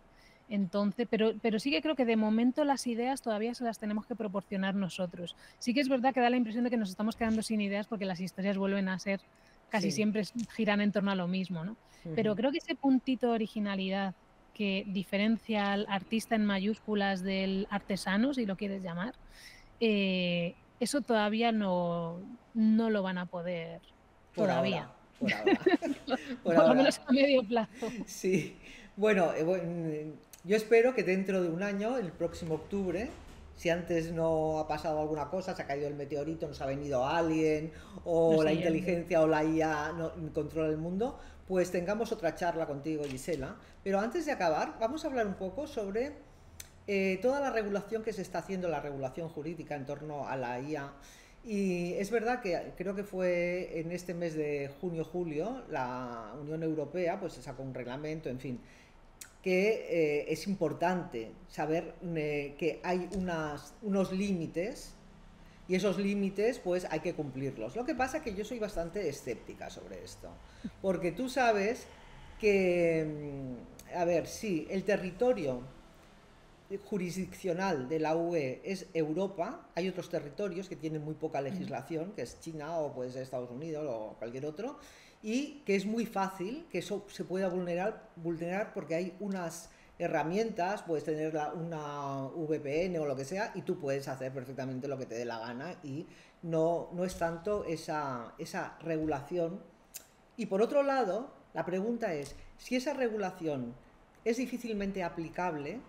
Entonces, pero sí que creo que de momento las ideas todavía se las tenemos que proporcionar nosotros. Sí que es verdad que da la impresión de que nos estamos quedando sin ideas porque las historias vuelven a ser, casi Sí. siempre giran en torno a lo mismo, ¿no? Pero creo que ese puntito de originalidad que diferencia al artista en mayúsculas del artesano, si lo quieres llamar, eso todavía no lo van a poder Por todavía. ahora, por ahora, por Por lo menos ahora. a medio plazo. Sí. Bueno, yo espero que dentro de un año, el próximo octubre, si antes no ha pasado alguna cosa, se ha caído el meteorito, nos ha venido alguien, No o la sé, ya inteligencia o la IA no, controla el mundo, pues tengamos otra charla contigo, Gisela. Pero antes de acabar, vamos a hablar un poco sobre toda la regulación que se está haciendo, la regulación jurídica en torno a la IA. Y es verdad que creo que fue en este mes de junio-julio la Unión Europea pues se sacó un reglamento, en fin, que es importante saber que hay unos límites y esos límites pues hay que cumplirlos. Lo que pasa es que yo soy bastante escéptica sobre esto, porque tú sabes que, a ver, sí, el territorio jurisdiccional de la UE es Europa, hay otros territorios que tienen muy poca legislación, que es China o puede ser Estados Unidos o cualquier otro, y que es muy fácil que eso se pueda vulnerar porque hay unas herramientas, puedes tener una VPN o lo que sea, y tú puedes hacer perfectamente lo que te dé la gana y no es tanto esa regulación. Y por otro lado, la pregunta es, si esa regulación es difícilmente aplicable,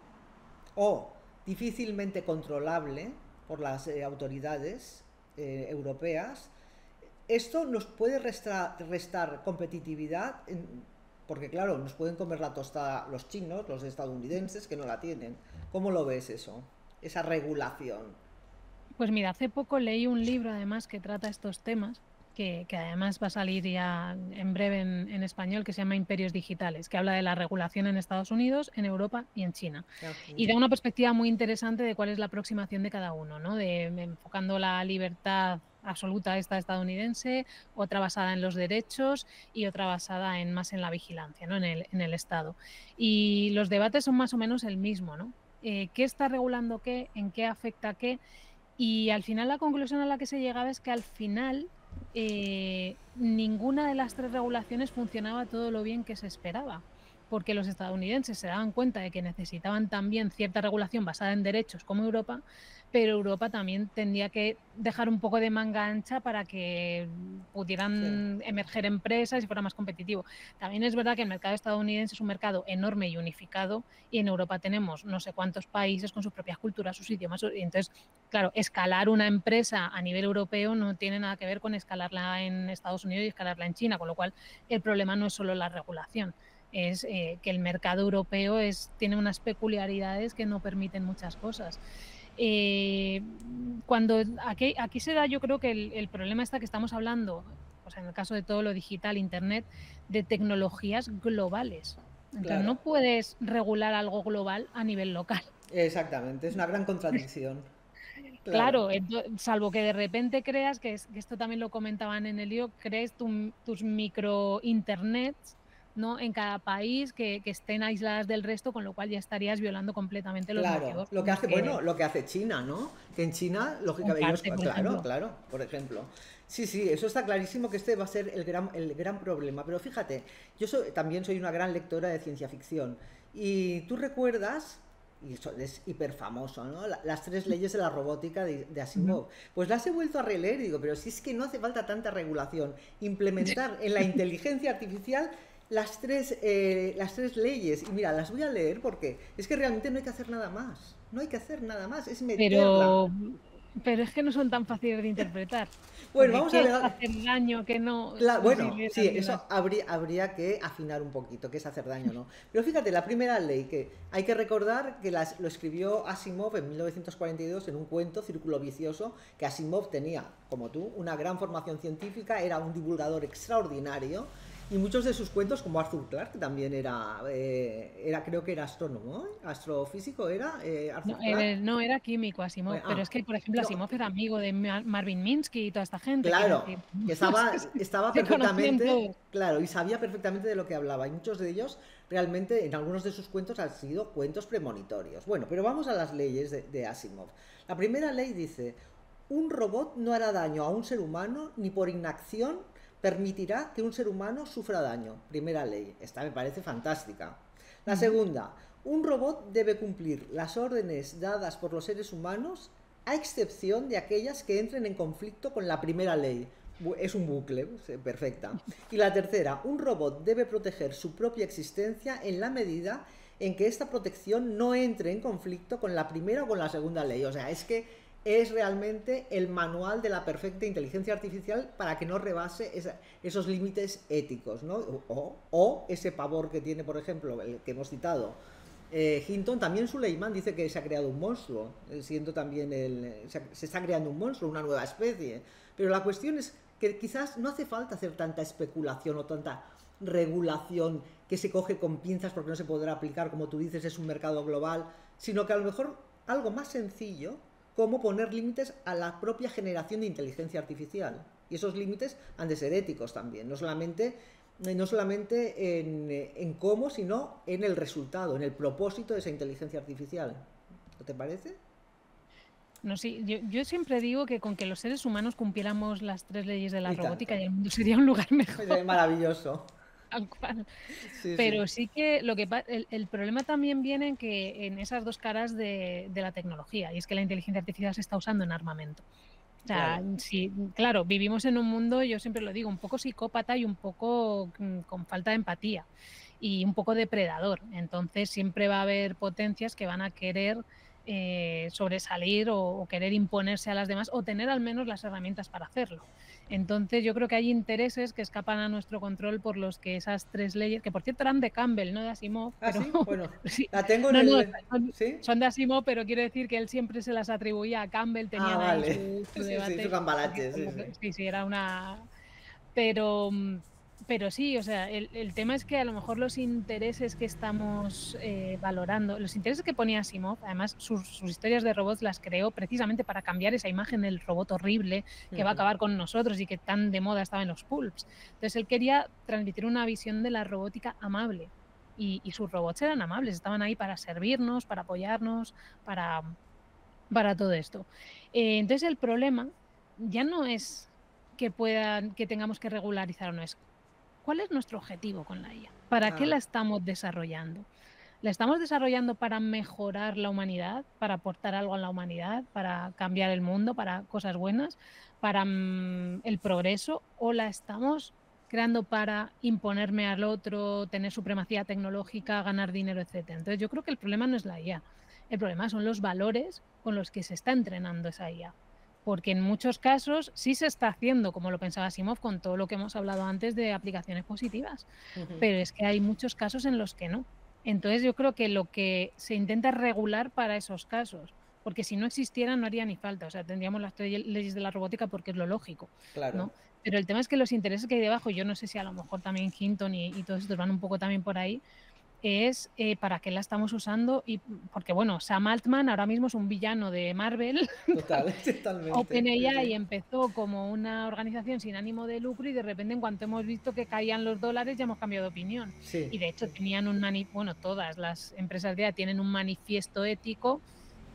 o difícilmente controlable por las autoridades europeas, esto nos puede restar competitividad, porque claro, nos pueden comer la tostada los chinos, los estadounidenses, que no la tienen. ¿Cómo lo ves eso? Esa regulación. Pues mira, hace poco leí un libro además que trata estos temas que además va a salir ya en breve en español, que se llama Imperios Digitales, que habla de la regulación en Estados Unidos, en Europa y en China. Y da una perspectiva muy interesante de cuál es la aproximación de cada uno, ¿no? Enfocando la libertad absoluta esta estadounidense, otra basada en los derechos y otra basada más en la vigilancia, ¿no? En el Estado. Y los debates son más o menos el mismo, ¿no? ¿Qué está regulando qué? ¿En qué afecta qué? Y al final la conclusión a la que se llegaba es que al final ninguna de las tres regulaciones funcionaba todo lo bien que se esperaba, porque los estadounidenses se daban cuenta de que necesitaban también cierta regulación basada en derechos como Europa, pero Europa también tendría que dejar un poco de manga ancha para que pudieran emerger empresas y fuera más competitivo. También es verdad que el mercado estadounidense es un mercado enorme y unificado, y en Europa tenemos no sé cuántos países con sus propias culturas, sus idiomas, y entonces, claro, escalar una empresa a nivel europeo no tiene nada que ver con escalarla en Estados Unidos y escalarla en China, con lo cual el problema no es solo la regulación, es que el mercado europeo tiene unas peculiaridades que no permiten muchas cosas. Cuando aquí se da, yo creo que el problema está que estamos hablando, pues en el caso de todo lo digital, Internet, de tecnologías globales. Entonces Claro. no puedes regular algo global a nivel local. Exactamente, es una gran contradicción. Claro, salvo que de repente creas, que esto también lo comentaban en el lío, crees tus micro internets, ¿no? En cada país que estén aisladas del resto, con lo cual ya estarías violando completamente los Claro, motivos lo que hace, bueno, lo que hace China, ¿no? Que en China, lógicamente, ellos, por claro, ejemplo. claro, por ejemplo. Sí, sí, eso está clarísimo que este va a ser el gran problema. Pero fíjate, también soy una gran lectora de ciencia ficción. Y tú recuerdas, y eso es hiper famoso, ¿no? Las tres leyes de la robótica de Asimov. Pues las he vuelto a releer y digo, pero si es que no hace falta tanta regulación. Implementar en la inteligencia artificial las tres leyes. Y mira, las voy a leer porque es que realmente no hay que hacer nada más. No hay que hacer nada más, es meterla. Pero es que no son tan fáciles de interpretar. Bueno, Porque vamos a qué es ver. hacer daño, qué no. Bueno, sí, eso habría que afinar un poquito, qué es hacer daño, ¿no? Pero fíjate, la primera ley, que hay que recordar que lo escribió Asimov en 1942 en un cuento, Círculo Vicioso, que Asimov tenía, como tú, una gran formación científica, era un divulgador extraordinario, y muchos de sus cuentos, como Arthur Clarke, que también creo que era astrónomo, astrofísico era Arthur Clarke. No, era químico Asimov, pero es que, por ejemplo, No, Asimov era amigo de Marvin Minsky y toda esta gente, quiero claro, decir. que estaba Se conocían perfectamente, todos. claro, y sabía perfectamente de lo que hablaba. Y muchos de ellos, realmente, en algunos de sus cuentos han sido cuentos premonitorios. Bueno, pero vamos a las leyes de Asimov. La primera ley dice: un robot no hará daño a un ser humano ni por inacción permitirá que un ser humano sufra daño. Primera ley. Esta me parece fantástica. La segunda: un robot debe cumplir las órdenes dadas por los seres humanos, a excepción de aquellas que entren en conflicto con la primera ley. Es un bucle, perfecta. Y la tercera: un robot debe proteger su propia existencia en la medida en que esta protección no entre en conflicto con la primera o con la segunda ley. O sea, es que es realmente el manual de la perfecta inteligencia artificial para que no rebase esos límites éticos, ¿no? O ese pavor que tiene, por ejemplo, el que hemos citado, Hinton. También Suleiman dice que se ha creado un monstruo, siendo también se está creando un monstruo, una nueva especie. Pero la cuestión es que quizás no hace falta hacer tanta especulación o tanta regulación que se coge con pinzas porque no se podrá aplicar, como tú dices, es un mercado global, sino que a lo mejor algo más sencillo, como poner límites a la propia generación de inteligencia artificial. Y esos límites han de ser éticos también, no solamente en cómo, sino en el resultado, en el propósito de esa inteligencia artificial. ¿No te parece? No, sí, yo siempre digo que con que los seres humanos cumpliéramos las tres leyes de la robótica, y el mundo sería un lugar mejor. Es maravilloso. Tal cual. Sí, Pero sí. sí que el problema también viene en esas dos caras de la tecnología, y es que la inteligencia artificial se está usando en armamento. O sea, Claro. sí, claro, vivimos en un mundo, yo siempre lo digo, un poco psicópata y un poco con falta de empatía y un poco depredador. Entonces siempre va a haber potencias que van a querer sobresalir o querer imponerse a las demás, o tener al menos las herramientas para hacerlo. Entonces yo creo que hay intereses que escapan a nuestro control, por los que esas tres leyes, que por cierto eran de Campbell, no de Asimov, Ah, pero sí, bueno, sí, la tengo en no, el... ¿Sí? son de Asimov, pero quiero decir que él siempre se las atribuía a Campbell, Ah, tenían ahí vale. su Sí, sí, su debate, cambalache, sí, sí. sí, era una... Pero, pero sí, o sea, el tema es que a lo mejor los intereses que estamos valorando, los intereses que ponía Asimov, además sus historias de robots las creó precisamente para cambiar esa imagen del robot horrible que va a Ujú. acabar con nosotros y que tan de moda estaba en los pulps. Entonces él quería transmitir una visión de la robótica amable y sus robots eran amables, estaban ahí para servirnos, para apoyarnos, para, para todo esto. Entonces el problema ya no es que tengamos que regularizar o no, es cuál es nuestro objetivo con la IA, para qué Ah, la estamos desarrollando. ¿La estamos desarrollando para mejorar la humanidad, para aportar algo a la humanidad, para cambiar el mundo, para cosas buenas, para el progreso? ¿O la estamos creando para imponerme al otro, tener supremacía tecnológica, ganar dinero, etcétera? Entonces yo creo que el problema no es la IA, el problema son los valores con los que se está entrenando esa IA. Porque en muchos casos sí se está haciendo, como lo pensaba Asimov, con todo lo que hemos hablado antes de aplicaciones positivas, ujú. pero es que hay muchos casos en los que no. Entonces, yo creo que lo que se intenta es regular para esos casos, porque si no existieran no haría ni falta, o sea, tendríamos las 3 leyes de la robótica porque es lo lógico, Claro. ¿no? Pero el tema es que los intereses que hay debajo, yo no sé si a lo mejor también Hinton y todos estos van un poco también por ahí, es, para qué la estamos usando y porque, bueno, Sam Altman ahora mismo es un villano de Marvel. Total, totalmente. Sí, OpenAI sí. empezó como una organización sin ánimo de lucro y de repente en cuanto hemos visto que caían los dólares ya hemos cambiado de opinión. Sí, Y de hecho sí. tenían bueno, todas las empresas de AI tienen un manifiesto ético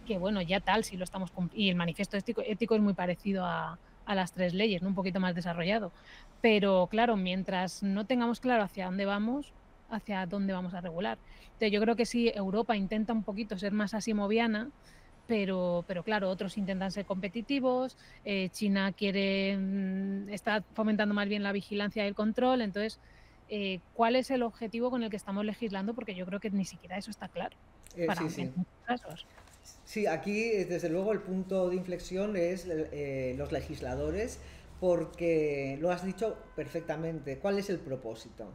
que bueno, ya tal, si lo estamos y el manifiesto ético es muy parecido a las 3 leyes, ¿no? Un poquito más desarrollado. Pero claro, mientras no tengamos claro hacia dónde vamos a regular. Entonces, yo creo que sí, Europa intenta un poquito ser más asimoviana, pero claro, otros intentan ser competitivos, China quiere, está fomentando más bien la vigilancia y el control, entonces, ¿cuál es el objetivo con el que estamos legislando? Porque yo creo que ni siquiera eso está claro, Sí, en sí. muchos casos. Sí, aquí desde luego el punto de inflexión es los legisladores, porque lo has dicho perfectamente. ¿Cuál es el propósito?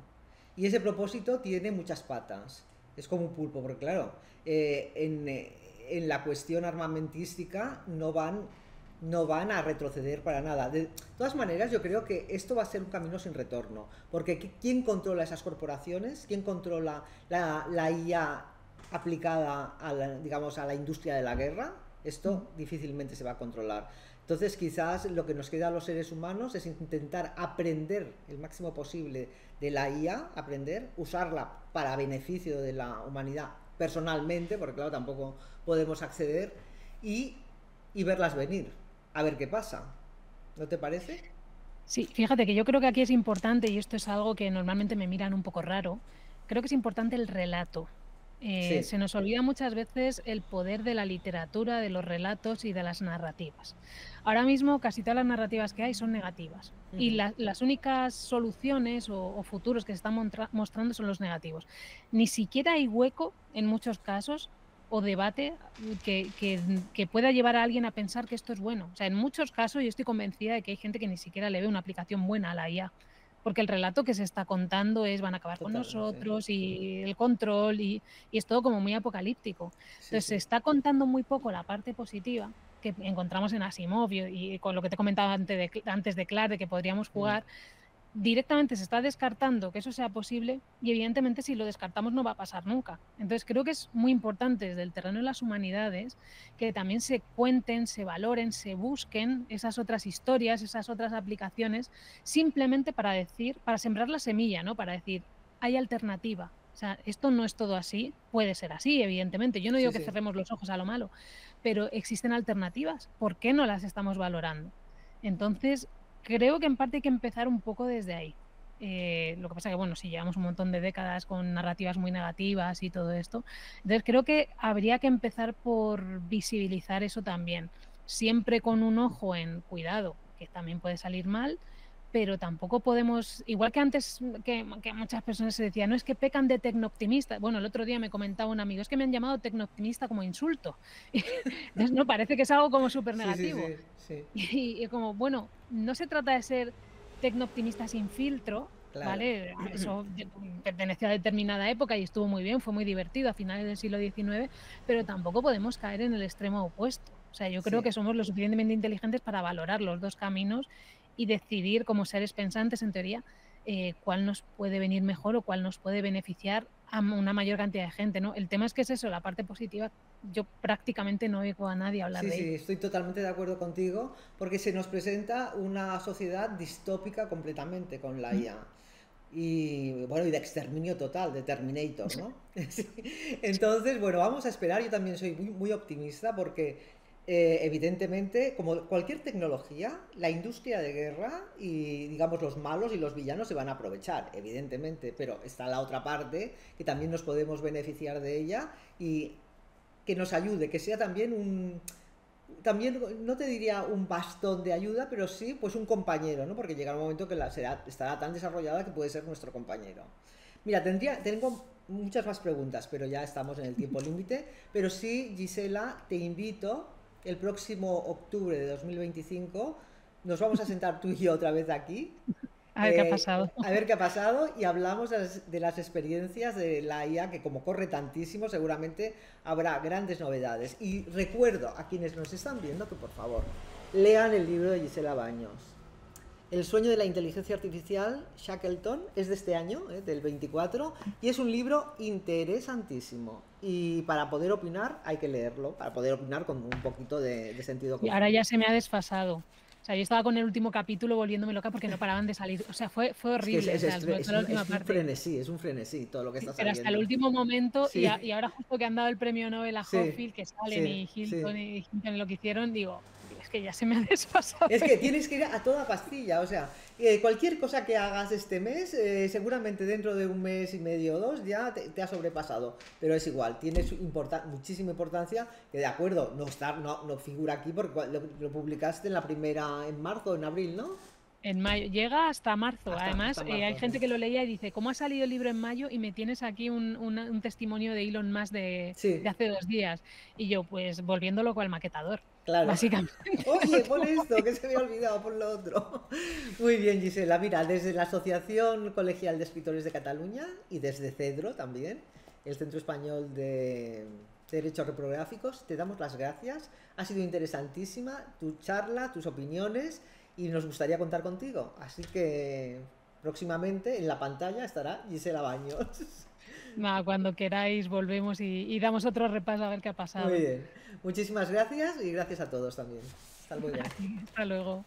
Y ese propósito tiene muchas patas. Es como un pulpo, porque claro, en la cuestión armamentística no van a retroceder para nada. De todas maneras, yo creo que esto va a ser un camino sin retorno, porque ¿quién controla esas corporaciones? ¿Quién controla la IA aplicada a la, digamos, a la industria de la guerra? Mm. Esto difícilmente se va a controlar. Entonces, quizás lo que nos queda a los seres humanos es intentar aprender el máximo posible de la IA, aprender, usarla para beneficio de la humanidad personalmente, porque claro, tampoco podemos acceder, y, y verlas venir, a ver qué pasa. ¿No te parece? Sí, fíjate que yo creo que aquí es importante, y esto es algo que normalmente me miran un poco raro, creo que es importante el relato. Sí. Se nos olvida muchas veces el poder de la literatura, de los relatos y de las narrativas. Ahora mismo casi todas las narrativas que hay son negativas y Ujú. las únicas soluciones o futuros que se están mostrando son los negativos. Ni siquiera hay hueco en muchos casos o debate que pueda llevar a alguien a pensar que esto es bueno. O sea, en muchos casos yo estoy convencida de que hay gente que ni siquiera le ve una aplicación buena a la IA, porque el relato que se está contando es van a acabar con Totalmente. nosotros y el control y es todo como muy apocalíptico. Sí, Entonces, se sí. está contando muy poco la parte positiva que encontramos en Asimov y con lo que te comentaba antes de Clark, de que podríamos Mm. jugar, directamente se está descartando que eso sea posible y evidentemente si lo descartamos no va a pasar nunca. Entonces creo que es muy importante desde el terreno de las humanidades que también se cuenten, se valoren, se busquen esas otras historias, esas otras aplicaciones, simplemente para decir, para sembrar la semilla, ¿no? Para decir, hay alternativa. O sea, esto no es todo así, puede ser así, evidentemente. Yo no Sí, digo que sí. cerremos los ojos a lo malo, pero existen alternativas. ¿Por qué no las estamos valorando? Entonces, creo que en parte hay que empezar un poco desde ahí. Lo que pasa que, bueno, si llevamos un montón de décadas con narrativas muy negativas y todo esto, entonces creo que habría que empezar por visibilizar eso también, siempre con un ojo en cuidado, que también puede salir mal, pero tampoco podemos, igual que antes que muchas personas se decían, no es que pecan de tecnooptimista. Bueno, el otro día me comentaba un amigo, es que me han llamado tecnooptimista como insulto. Entonces, no, parece que es algo como súper Sí, sí, negativo. sí, sí. Y como, bueno, no se trata de ser tecnooptimista sin filtro, Claro. ¿vale? Eso perteneció a determinada época y estuvo muy bien, fue muy divertido a finales del siglo XIX, pero tampoco podemos caer en el extremo opuesto. O sea, yo creo Sí. que somos lo suficientemente inteligentes para valorar los dos caminos y decidir como seres pensantes, en teoría, cuál nos puede venir mejor o cuál nos puede beneficiar a una mayor cantidad de gente, ¿no? El tema es que es eso, la parte positiva, yo prácticamente no oigo a nadie hablar Sí, de sí, ello. estoy totalmente de acuerdo contigo porque se nos presenta una sociedad distópica completamente con la Mm. IA. Y bueno, y de exterminio total, de Terminator, ¿no? Sí. Sí. Entonces, bueno, vamos a esperar. Yo también soy muy optimista porque evidentemente, como cualquier tecnología, la industria de guerra y digamos los malos y los villanos se van a aprovechar, evidentemente, pero está la otra parte que también nos podemos beneficiar de ella y que nos ayude, que sea también también no te diría un bastón de ayuda, pero sí pues un compañero, ¿no? Porque llegará un momento que estará tan desarrollada que puede ser nuestro compañero. Mira, tengo muchas más preguntas, pero ya estamos en el tiempo límite. Pero sí, Gisela, te invito el próximo octubre de 2025. Nos vamos a sentar tú y yo otra vez aquí A ver qué ha pasado. a ver qué ha pasado y hablamos de las experiencias de la IA, que como corre tantísimo, seguramente habrá grandes novedades. Y recuerdo a quienes nos están viendo que por favor lean el libro de Gisela Baños. El sueño de la inteligencia artificial, Shackleton, es de este año, del 24, y es un libro interesantísimo. Y para poder opinar hay que leerlo, para poder opinar con un poquito de sentido Y ahora común. ya se me ha desfasado. O sea, yo estaba con el último capítulo volviéndome loca porque no paraban de salir. O sea, fue Es que horrible, o sea, sobre todo la última parte. es un frenesí todo lo que Sí, está pero hasta el saliendo. último momento, Sí, y ahora justo que han dado el premio Nobel a sí, Hopfield, que salen sí, y sí. Hinton y lo que hicieron, digo, "Tío, es que ya se me ha desfasado Es el que libro". tienes que ir a toda pastilla, o sea, cualquier cosa que hagas este mes, seguramente dentro de un mes y medio o dos ya te ha sobrepasado, pero es igual, tiene muchísima importancia, que de acuerdo, no figura aquí porque lo publicaste en la primera, en marzo o en abril, ¿no? En mayo, llega hasta marzo. Hasta Además, hay marzo, sí. gente que lo leía y dice, ¿cómo ha salido el libro en mayo? Y me tienes aquí un testimonio de Elon Musk de Sí, hace 2 días. Y yo, pues, volviendo loco al maquetador, claro. básicamente. Oye, pon esto, que se me ha olvidado, pon lo otro. Muy bien, Gisela. Mira, desde la Asociación Colegial de Escritores de Cataluña y desde CEDRO también, el Centro Español de Derechos Reprográficos, te damos las gracias. Ha sido interesantísima tu charla, tus opiniones y nos gustaría contar contigo. Así que próximamente en la pantalla estará Gisela Baños. Nada, cuando queráis volvemos y damos otro repaso a ver qué ha Muy pasado. bien. Muchísimas gracias y gracias a todos también. Hasta luego. Hasta luego.